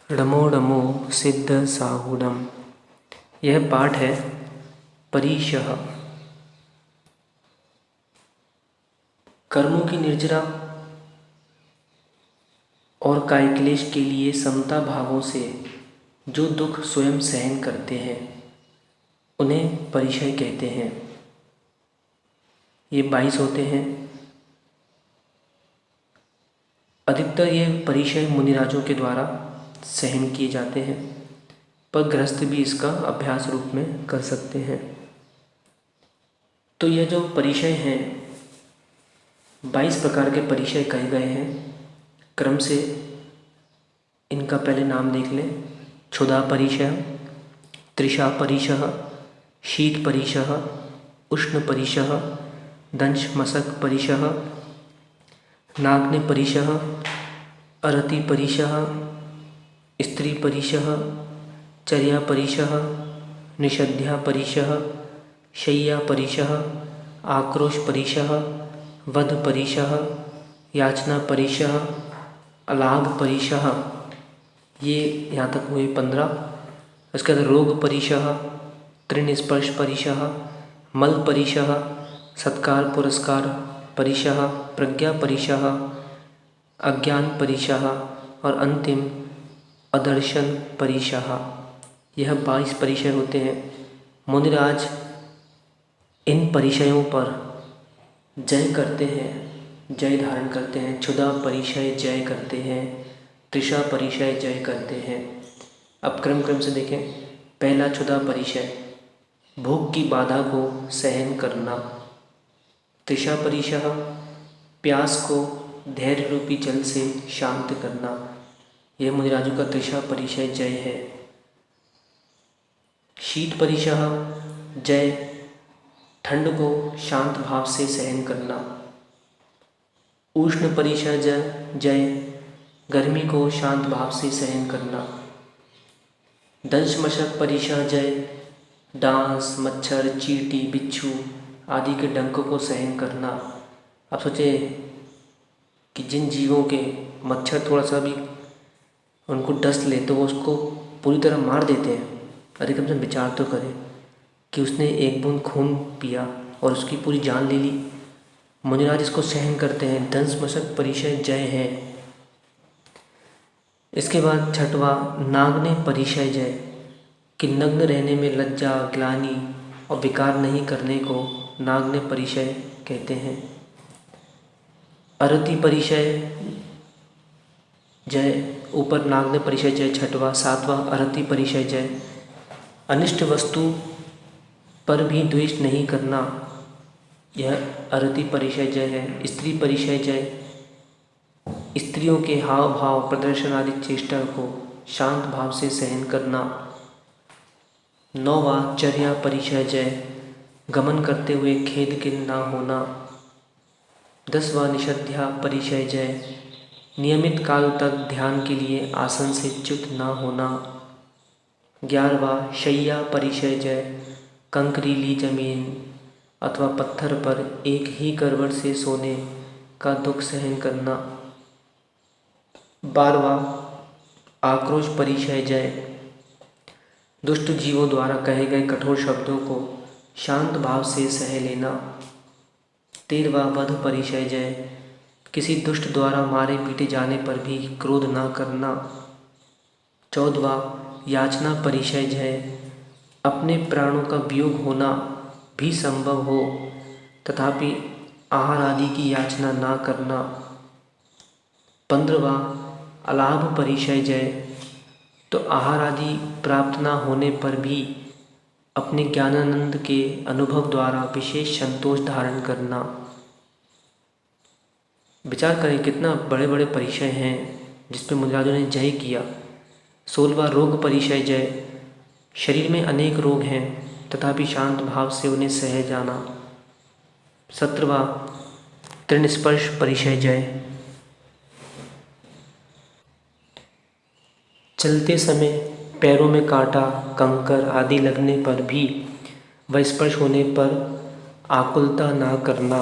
ड़मो ड़मो सिद्ध साहुडम। यह पाठ है परीशः। कर्मों की निर्जरा और कायक्लेश के लिए समता भावों से जो दुख स्वयं सहन करते हैं उन्हें परिशय कहते हैं। ये 22 होते हैं। अधिकतर ये परिशय मुनिराजों के द्वारा सहन किए जाते हैं, पर गृहस्थ भी इसका अभ्यास रूप में कर सकते हैं। तो यह जो परिशय हैं 22 प्रकार के परिशय कहे गए हैं। क्रम से इनका पहले नाम देख लें। क्षुधा परिशय, तृषा परिशः, शीत परिशः, उष्ण परिशः, दंश मशक परिशः, नाग्नि परिशः, अरति परिशः, स्त्री परिशः, चर्या परिशः, निषध्या परिशः, शय्या परिशः, आक्रोश परिशः, वध परिशः, याचना परिशः, अलाभ परिशः। ये यहाँ तक हुए 15। उसके बाद रोग परिशः, तृणस्पर्श परिशः, मल परिशः, सत्कार पुरस्कार परिशः, प्रज्ञा परिशः, अज्ञान परिशः और अंतिम अदर्शन परिशः। यह 22 परिशय होते हैं। मुनिराज इन परिशयों पर जय करते हैं, जय धारण करते हैं। क्षुधा परिशय जय करते हैं, तृषा परिशय जय करते हैं। अब क्रम से देखें। पहला क्षुधा परिशय, भूख की बाधा को सहन करना। तृषा परिशः, प्यास को धैर्य रूपी जल से शांत करना। यह मुनिराजों का तृषा परिशय जय है। शीत परिशः जय, ठंड को शांत भाव से सहन करना। उष्ण परिशः जय, गर्मी को शांत भाव से सहन करना। दंश मशक परिशः जय, डांस, मच्छर, चींटी, बिच्छू आदि के डंक को सहन करना। अब सोचे कि जिन जीवों के मच्छर थोड़ा सा भी उनको डस ले तो वो उसको पूरी तरह मार देते हैं। अधिकतम से विचार तो करें कि उसने एक बूंद खून पिया और उसकी पूरी जान ले ली। मुनिराज इसको सहन करते हैं। दंश मशक परिशय जय है। इसके बाद छठवा नाग्नि परिशय जय, कि नग्न रहने में लज्जा, ग्लानि और विकार नहीं करने को नाग्नि परिशय कहते हैं। अरति परिशय जय, ऊपर नाग्नि परिशय जय छठवा। सातवां अरति परिशय जय, अनिष्ट वस्तु पर भी द्वेष नहीं करना। यह अरति परिशय जय है। स्त्री परिशय जय, स्त्रियों के हाव भाव, प्रदर्शन आदि चेष्टा को शांत भाव से सहन करना। नौवां चर्या परिशय जय, गमन करते हुए खेद के ना होना। 10वां निषध्या परिशय जय, नियमित काल तक ध्यान के लिए आसन से च्युत ना होना। 11वां शय्या परिशय जय, कंकरीली जमीन अथवा पत्थर पर एक ही करवट से सोने का दुख सहन करना। 12वां आक्रोश परिशय जय, दुष्ट जीवों द्वारा कहे गए कठोर शब्दों को शांत भाव से सह लेना। 13वां वध परिशय जय, किसी दुष्ट द्वारा मारे पीटे जाने पर भी क्रोध ना करना। 14वां याचना परिशय जय, अपने प्राणों का वियोग होना भी संभव हो तथापि आहार आदि की याचना ना करना। 15वां अलाभ परिशय जय, तो आहार आदि प्राप्त ना होने पर भी अपने ज्ञानानंद के अनुभव द्वारा विशेष संतोष धारण करना। विचार करें कितना बड़े बड़े परिशय हैं जिस पर मुनिराजों ने जय किया। 16वां रोग परिशय जय, शरीर में अनेक रोग हैं तथापि शांत भाव से उन्हें सह जाना। 17वां तृणस्पर्श परिशय जय, चलते समय पैरों में कांटा, कंकर आदि लगने पर भी व स्पर्श होने पर आकुलता ना करना।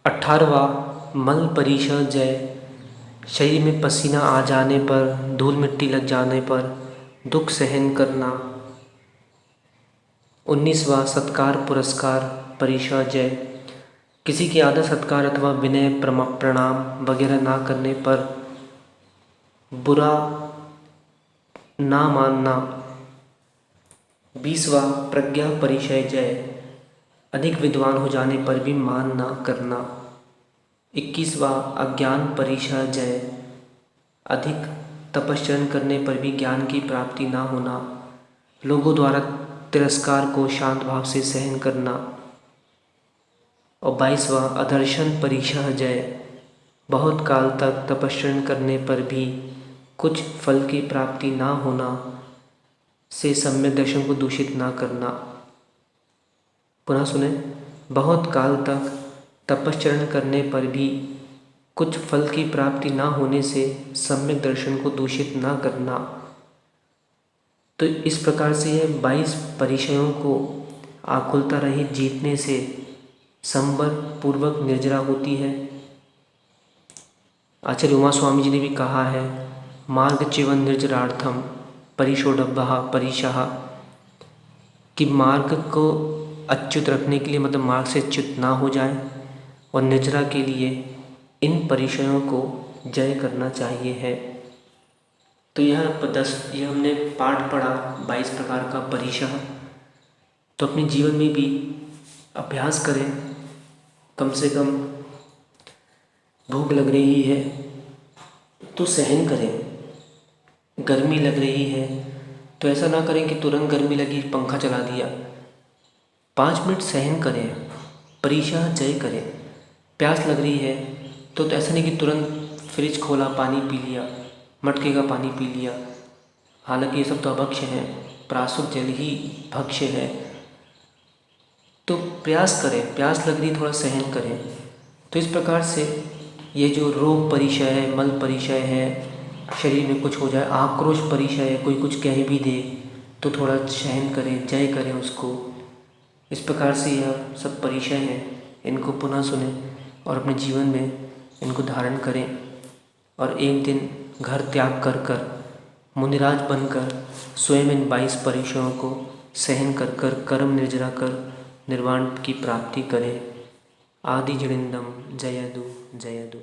18वां मल परिशय जय, शरीर में पसीना आ जाने पर, धूल मिट्टी लग जाने पर दुख सहन करना। 19वां सत्कार पुरस्कार परिचय। किसी की आदर सत्कार अथवा विनय प्रणाम वगैरह ना करने पर बुरा ना मानना। 20वां प्रज्ञा परिचय। अधिक विद्वान हो जाने पर भी मान ना करना। 21वां अज्ञान परिचय। अधिक तपश्चर्या करने पर भी ज्ञान की प्राप्ति ना होना। लोगों द्वारा तिरस्कार को शांत भाव से सहन करना। और 22वां अदर्शन परिचय। बहुत काल तक तपश्चर्या करने पर भी कुछ फल की प्राप्ति ना होना से सम्यक दर्शन को दूषित ना करना। पुनः सुने, बहुत काल तक तपश्चर्या करने पर भी कुछ फल की प्राप्ति ना होने से सम्यक दर्शन को दूषित ना करना। तो इस प्रकार से यह 22 परिचयों को आकुलता रहित जीतने से संवर पूर्वक निर्जरा होती है। आचार्य उमा स्वामी जी ने भी कहा है, मार्ग चिवन निर्जरार्थम परिशोडभ्यः परिशः, कि मार्ग को अच्युत रखने के लिए, मतलब मार्ग से अच्युत ना हो जाए, और निर्जरा के लिए इन परिचयों को जय करना चाहिए है। तो यह हमने पाठ पढ़ा 22 प्रकार का परिचय। तो अपने जीवन में भी अभ्यास करें। कम से कम भूख लग रही है तो सहन करें, गर्मी लग रही है तो ऐसा ना करें कि तुरंत गर्मी लगी पंखा चला दिया। 5 मिनट सहन करें, परिचय जय करें। प्यास लग रही है तो ऐसा नहीं कि तुरंत फ्रिज खोला, पानी पी लिया, मटके का पानी पी लिया। हालांकि ये सब तो अभक्ष्य है, प्रासुक जल ही भक्ष्य है। तो प्रयास करें, प्यास लग रही थोड़ा सहन करें। तो इस प्रकार से ये जो रोग परिचय है, मल परिचय है, शरीर में कुछ हो जाए, आक्रोश परिचय है, कोई कुछ कह भी दे तो थोड़ा सहन करें, जय करें उसको। इस प्रकार से यह सब परिचय हैं, इनको पुनः सुने और अपने जीवन में इनको धारण करें। और एक दिन घर त्याग कर मुनिराज बनकर स्वयं इन 22 परिचयों को सहन कर कर्म निर्जरा कर निर्वाण की प्राप्ति करें। आदि जड़िंदम जयदु जयदु।